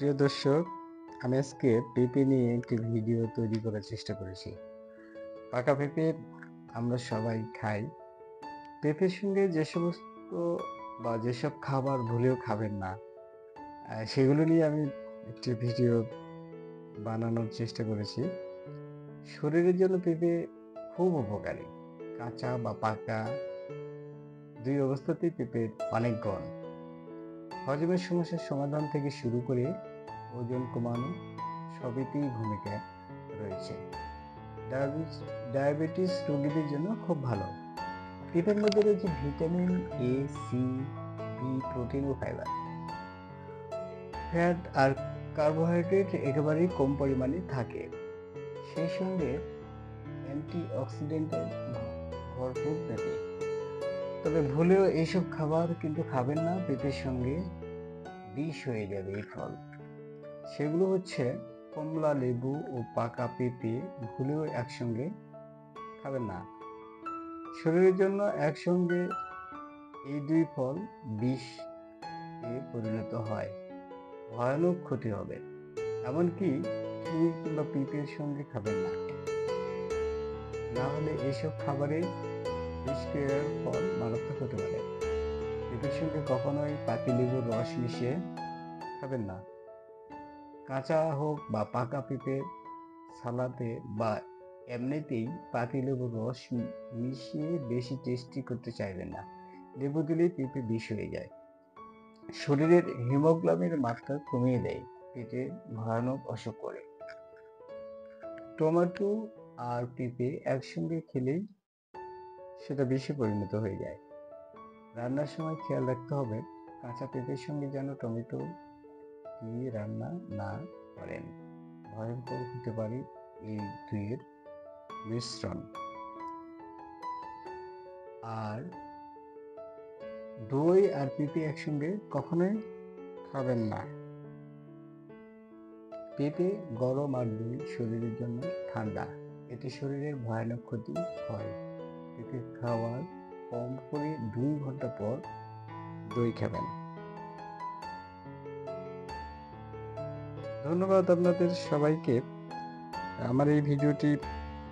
প্রিয় দর্শক, আমি আজকে পেঁপে নিয়ে একটি ভিডিও তৈরি করার চেষ্টা করেছি। পাকা পেঁপে আমরা সবাই খাই। পেঁপের সঙ্গে যে সমস্ত বা যেসব খাবার ভুলেও খাবেন না, সেগুলো নিয়ে আমি একটি ভিডিও বানানোর চেষ্টা করেছি। শরীরের জন্য পেঁপে খুব উপকারী। কাঁচা বা পাকা ২ অবস্থাতেই পেঁপের অনেক গুণ। হজমের সমস্যার সমাধান থেকে শুরু করে ওজন কমানো সবেতেই ভূমিকা রয়েছে। ডায়াবিটিস ডায়াবেটিস রোগীদের জন্য খুব ভালো। পেঁপের মধ্যে রয়েছে vitamin A, C, B, protein ও ফাইবার। ফ্যাট আর কার্বোহাইড্রেট একেবারেই কম পরিমাণে থাকে। সেই সঙ্গে অ্যান্টিঅক্সিডেন্টে ভরপুর পেঁপে। তবে ভুলেও এইসব খাবার কিন্তু খাবেন না, পেঁপের সঙ্গে বিষ হয়ে যাবে এই ফল। সেগুলো হচ্ছে কমলা লেবু ও পাকা পেঁপে ভুলেও একসঙ্গে খাবেন না। শরীরের জন্য একসঙ্গে এই ২ ফল বিষ এ পরিণত হয়, ভয়ানক ক্ষতি হবে। এমনকি কিউই কিংবা পেঁপের সঙ্গে খাবেন না, না হলে এইসব খাবারে বিষক্রিয়ার ফল মারাত্মক হতে পারে। পেঁপের সঙ্গে কখনোই পাতিলেবুর রস মিশিয়ে খাবেন না। কাঁচা হোক বা পাকা পেঁপে সালাদে বা এমনিতেই পাতিলেবুর রস মিশিয়ে বেশি টেস্টি করতে চাইবেন না। লেবু দিলেই পেঁপে বিষ হয়ে যায়। শরীরের হিমোগ্লোবিনের মাত্রা কমিয়ে দেয়, পেটে ভয়ানক অসুখ করে। টমেটো আর পেঁপে একসঙ্গে খেলেই সেটা বিষে পরিণত হয়ে যায়। রান্নার সময় খেয়াল রাখতে হবে কাঁচা পেঁপের সঙ্গে যেন টমেটো দিয়ে রান্না না করেন। ভয়ঙ্কর হতে পারে এই দুইয়ের মিশ্রণ। আর দই আর পেঁপে একসঙ্গে কখনোই খাবেন না। পেঁপে গরম আর দই শরীরের জন্য ঠান্ডা, এতে শরীরের ভয়ানক ক্ষতি হয়। পেঁপে খাওয়ার কম করে ২ ঘন্টা পর দই খাবেন। ধন্যবাদ আপনাদের সবাইকে। আমার এই ভিডিওটি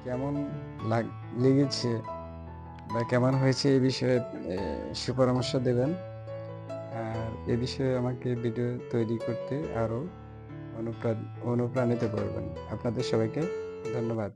কেমন লেগেছে বা কেমন হয়েছে এই বিষয়ে সুপরামর্শ দেবেন। আর এ বিষয়ে আমাকে ভিডিও তৈরি করতে আরো অনুপ্রাণিত করবেন। আপনাদের সবাইকে ধন্যবাদ।